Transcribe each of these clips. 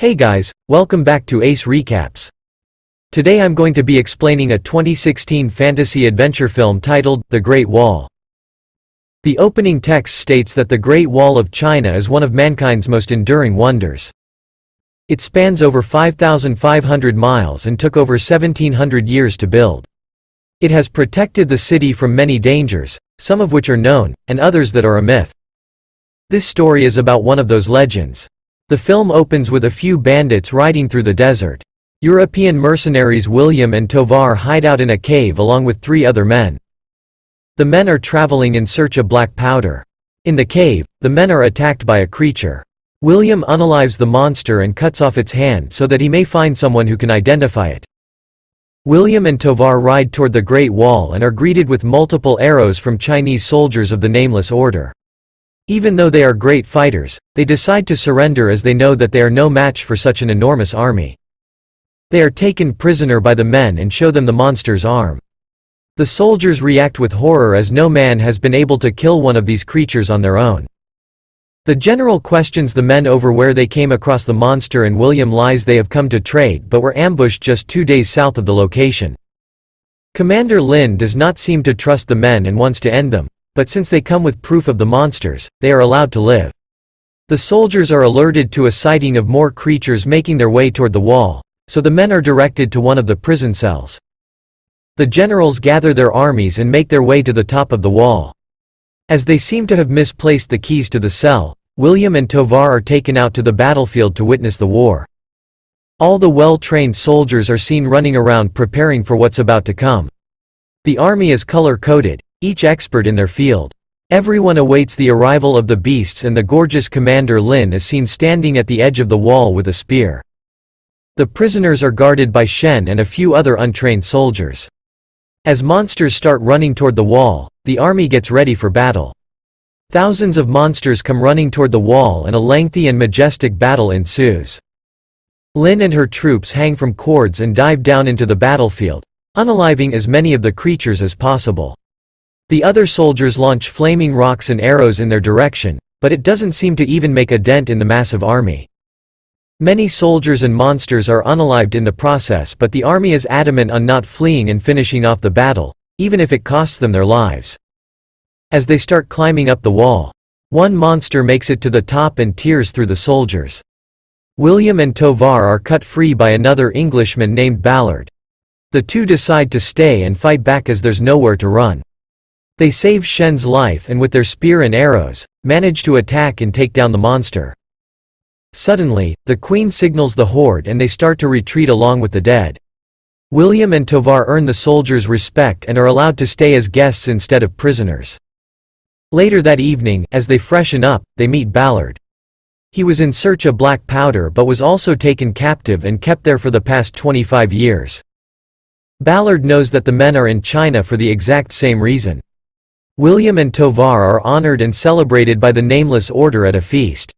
Hey guys, welcome back to Ace Recaps. Today I'm going to be explaining a 2016 fantasy adventure film titled The Great Wall. The opening text states that the Great Wall of China is one of mankind's most enduring wonders. It spans over 5,500 miles and took over 1,700 years to build. It has protected the city from many dangers, some of which are known, and others that are a myth. This story is about one of those legends. The film opens with a few bandits riding through the desert. European mercenaries William and Tovar hide out in a cave along with 3 other men. The men are traveling in search of black powder. In the cave, the men are attacked by a creature. William unalives the monster and cuts off its hand so that he may find someone who can identify it. William and Tovar ride toward the Great Wall and are greeted with multiple arrows from Chinese soldiers of the Nameless Order. Even though they are great fighters, they decide to surrender as they know that they are no match for such an enormous army. They are taken prisoner by the men and show them the monster's arm. The soldiers react with horror as no man has been able to kill one of these creatures on their own. The general questions the men over where they came across the monster, and William lies they have come to trade but were ambushed just 2 days south of the location. Commander Lin does not seem to trust the men and wants to end them. But since they come with proof of the monsters, they are allowed to live. The soldiers are alerted to a sighting of more creatures making their way toward the wall, so the men are directed to one of the prison cells. The generals gather their armies and make their way to the top of the wall. As they seem to have misplaced the keys to the cell, William and Tovar are taken out to the battlefield to witness the war. All the well-trained soldiers are seen running around preparing for what's about to come. The army is color-coded, each expert in their field. Everyone awaits the arrival of the beasts, and the gorgeous Commander Lin is seen standing at the edge of the wall with a spear. The prisoners are guarded by Shen and a few other untrained soldiers. As monsters start running toward the wall, the army gets ready for battle. Thousands of monsters come running toward the wall and a lengthy and majestic battle ensues. Lin and her troops hang from cords and dive down into the battlefield, unaliving as many of the creatures as possible. The other soldiers launch flaming rocks and arrows in their direction, but it doesn't seem to even make a dent in the massive army. Many soldiers and monsters are unalived in the process, but the army is adamant on not fleeing and finishing off the battle, even if it costs them their lives. As they start climbing up the wall, one monster makes it to the top and tears through the soldiers. William and Tovar are cut free by another Englishman named Ballard. The two decide to stay and fight back as there's nowhere to run. They save Shen's life and with their spear and arrows, manage to attack and take down the monster. Suddenly, the Queen signals the horde and they start to retreat along with the dead. William and Tovar earn the soldiers' respect and are allowed to stay as guests instead of prisoners. Later that evening, as they freshen up, they meet Ballard. He was in search of black powder but was also taken captive and kept there for the past 25 years. Ballard knows that the men are in China for the exact same reason. William and Tovar are honored and celebrated by the Nameless Order at a feast.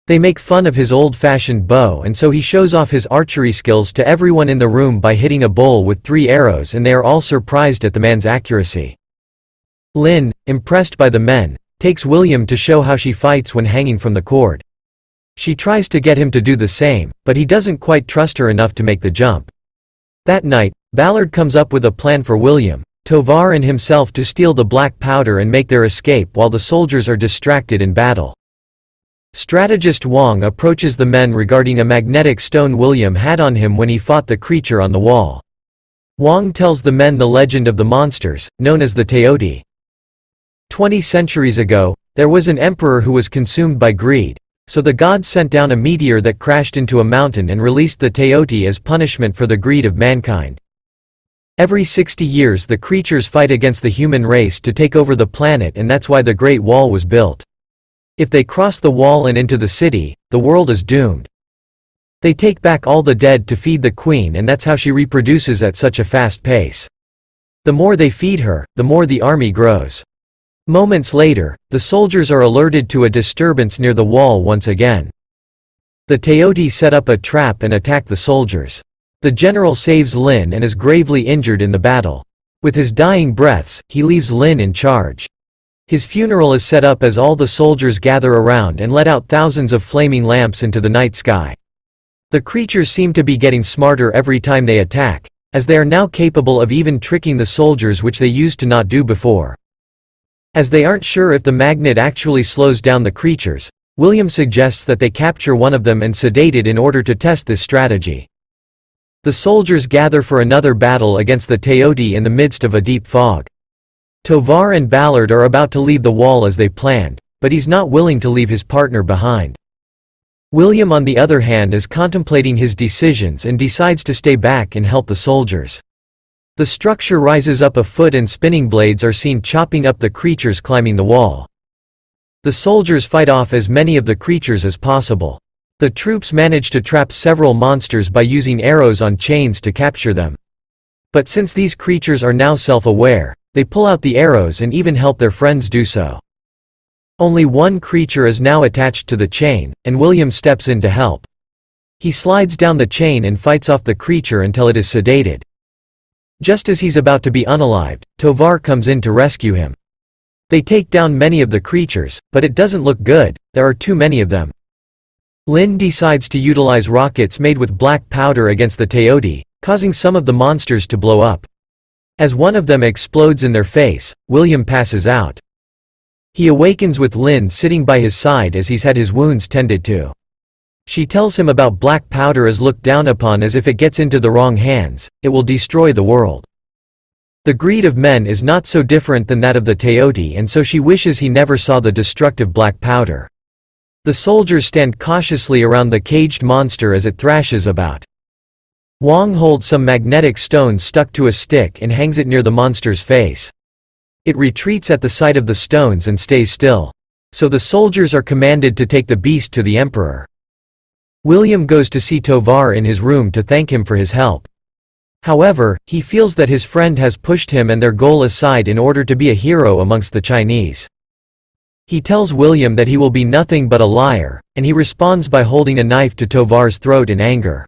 They make fun of his old-fashioned bow, and so he shows off his archery skills to everyone in the room by hitting a bull with 3 arrows, and they are all surprised at the man's accuracy. Lin, impressed by the men, takes William to show how she fights when hanging from the cord. She tries to get him to do the same, but he doesn't quite trust her enough to make the jump. That night, Ballard comes up with a plan for William, Tovar and himself to steal the black powder and make their escape while the soldiers are distracted in battle. Strategist Wang approaches the men regarding a magnetic stone William had on him when he fought the creature on the wall. Wang tells the men the legend of the monsters, known as the Teoti. 20 centuries ago, there was an emperor who was consumed by greed, so the gods sent down a meteor that crashed into a mountain and released the Teoti as punishment for the greed of mankind. Every 60 years the creatures fight against the human race to take over the planet, and that's why the Great Wall was built. If they cross the wall and into the city, the world is doomed. They take back all the dead to feed the queen, and that's how she reproduces at such a fast pace. The more they feed her, the more the army grows. Moments later, the soldiers are alerted to a disturbance near the wall once again. The Teoti set up a trap and attack the soldiers. The general saves Lin and is gravely injured in the battle. With his dying breaths, he leaves Lin in charge. His funeral is set up as all the soldiers gather around and let out thousands of flaming lamps into the night sky. The creatures seem to be getting smarter every time they attack, as they are now capable of even tricking the soldiers, which they used to not do before. As they aren't sure if the magnet actually slows down the creatures, William suggests that they capture one of them and sedate it in order to test this strategy. The soldiers gather for another battle against the Teoti in the midst of a deep fog. Tovar and Ballard are about to leave the wall as they planned, but he's not willing to leave his partner behind. William, on the other hand, is contemplating his decisions and decides to stay back and help the soldiers. The structure rises up a foot and spinning blades are seen chopping up the creatures climbing the wall. The soldiers fight off as many of the creatures as possible. The troops manage to trap several monsters by using arrows on chains to capture them. But since these creatures are now self-aware, they pull out the arrows and even help their friends do so. Only one creature is now attached to the chain, and William steps in to help. He slides down the chain and fights off the creature until it is sedated. Just as he's about to be unalived, Tovar comes in to rescue him. They take down many of the creatures, but it doesn't look good, there are too many of them. Lynn decides to utilize rockets made with black powder against the Teoti, causing some of the monsters to blow up. As one of them explodes in their face, William passes out. He awakens with Lynn sitting by his side as he's had his wounds tended to. She tells him about black powder is looked down upon, as if it gets into the wrong hands, it will destroy the world. The greed of men is not so different than that of the Teoti, and so she wishes he never saw the destructive black powder. The soldiers stand cautiously around the caged monster as it thrashes about. Wong holds some magnetic stones stuck to a stick and hangs it near the monster's face. It retreats at the sight of the stones and stays still. So the soldiers are commanded to take the beast to the emperor. William goes to see Tovar in his room to thank him for his help. However, he feels that his friend has pushed him and their goal aside in order to be a hero amongst the Chinese. He tells William that he will be nothing but a liar, and he responds by holding a knife to Tovar's throat in anger.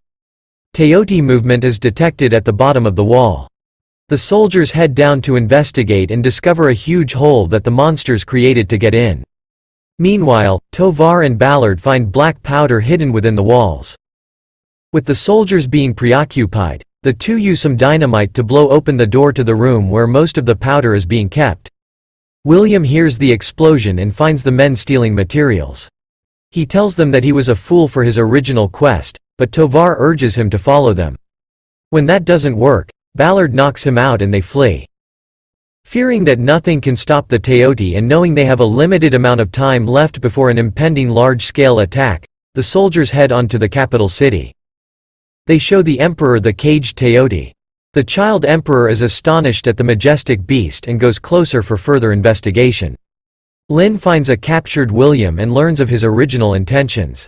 Teoti movement is detected at the bottom of the wall. The soldiers head down to investigate and discover a huge hole that the monsters created to get in. Meanwhile, Tovar and Ballard find black powder hidden within the walls. With the soldiers being preoccupied, the two use some dynamite to blow open the door to the room where most of the powder is being kept. William hears the explosion and finds the men stealing materials. He tells them that he was a fool for his original quest, but Tovar urges him to follow them. When that doesn't work, Ballard knocks him out and they flee. Fearing that nothing can stop the Teoti and knowing they have a limited amount of time left before an impending large-scale attack, the soldiers head on to the capital city. They show the emperor the caged Teoti. The child emperor is astonished at the majestic beast and goes closer for further investigation. Lynn finds a captured William and learns of his original intentions.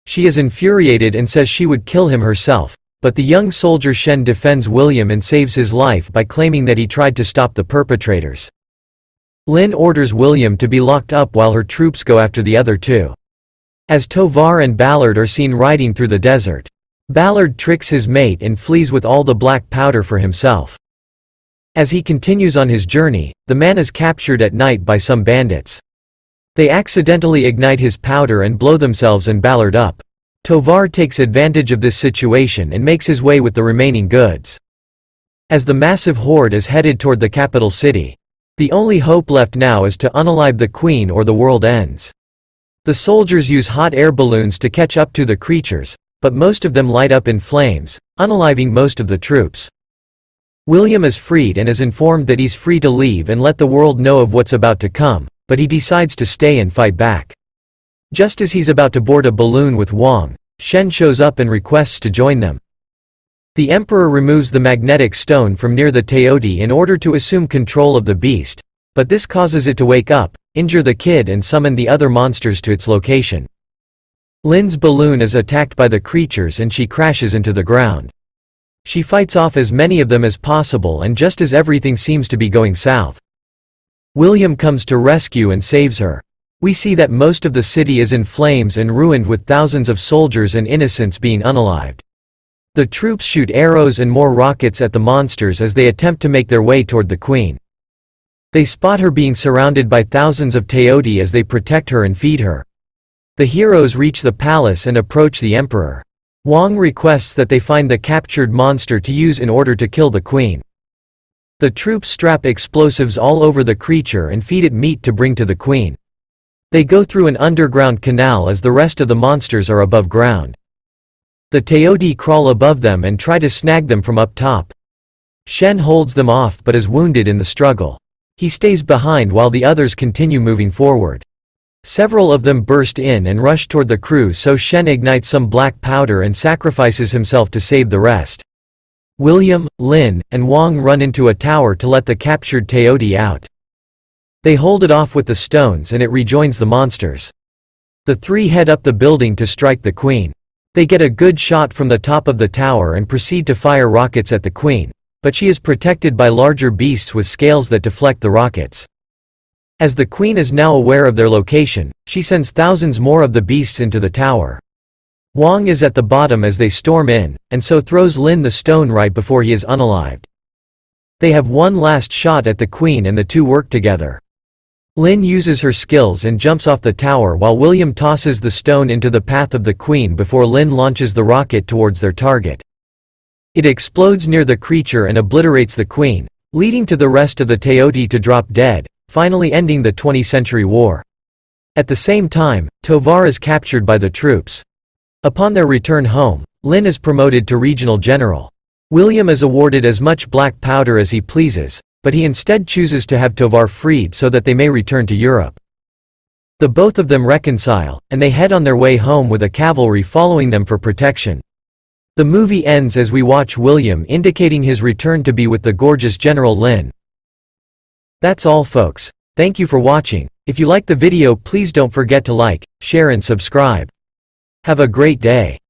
She is infuriated and says she would kill him herself. But the young soldier Shen defends William and saves his life by claiming that he tried to stop the perpetrators. Lynn orders William to be locked up while her troops go after the other two. As Tovar and Ballard are seen riding through the desert, Ballard tricks his mate and flees with all the black powder for himself. As he continues on his journey, the man is captured at night by some bandits. They accidentally ignite his powder and blow themselves and Ballard up. Tovar takes advantage of this situation and makes his way with the remaining goods. As the massive horde is headed toward the capital city, the only hope left now is to unalive the queen or the world ends. The soldiers use hot air balloons to catch up to the creatures, but most of them light up in flames, unaliving most of the troops. William is freed and is informed that he's free to leave and let the world know of what's about to come, but he decides to stay and fight back. Just as he's about to board a balloon with Wang, Shen shows up and requests to join them. The emperor removes the magnetic stone from near the Teoti in order to assume control of the beast, but this causes it to wake up, injure the kid and summon the other monsters to its location. Lynn's balloon is attacked by the creatures and she crashes into the ground. She fights off as many of them as possible, and just as everything seems to be going south, William comes to rescue and saves her. We see that most of the city is in flames and ruined, with thousands of soldiers and innocents being unalived. The troops shoot arrows and more rockets at the monsters as they attempt to make their way toward the queen. They spot her being surrounded by thousands of Teoti as they protect her and feed her. The heroes reach the palace and approach the emperor. Wang requests that they find the captured monster to use in order to kill the queen. The troops strap explosives all over the creature and feed it meat to bring to the queen. They go through an underground canal as the rest of the monsters are above ground. The Teodi crawl above them and try to snag them from up top. Shen holds them off but is wounded in the struggle. He stays behind while the others continue moving forward. Several of them burst in and rush toward the crew, so Shen ignites some black powder and sacrifices himself to save the rest. William, Lin, and Wang run into a tower to let the captured Teodi out. They hold it off with the stones and it rejoins the monsters. The three head up the building to strike the queen. They get a good shot from the top of the tower and proceed to fire rockets at the queen, but she is protected by larger beasts with scales that deflect the rockets. As the queen is now aware of their location, she sends thousands more of the beasts into the tower. Wang is at the bottom as they storm in, and so throws Lin the stone right before he is unalived. They have one last shot at the queen and the two work together. Lin uses her skills and jumps off the tower while William tosses the stone into the path of the queen before Lin launches the rocket towards their target. It explodes near the creature and obliterates the queen, leading to the rest of the Teodi to drop dead, finally ending the 20th Century War. At the same time, Tovar is captured by the troops. Upon their return home, Lin is promoted to regional general. William is awarded as much black powder as he pleases, but he instead chooses to have Tovar freed so that they may return to Europe. The both of them reconcile, and they head on their way home with a cavalry following them for protection. The movie ends as we watch William indicating his return to be with the gorgeous General Lin. That's all folks. Thank you for watching. If you like the video, please don't forget to like, share and subscribe. Have a great day.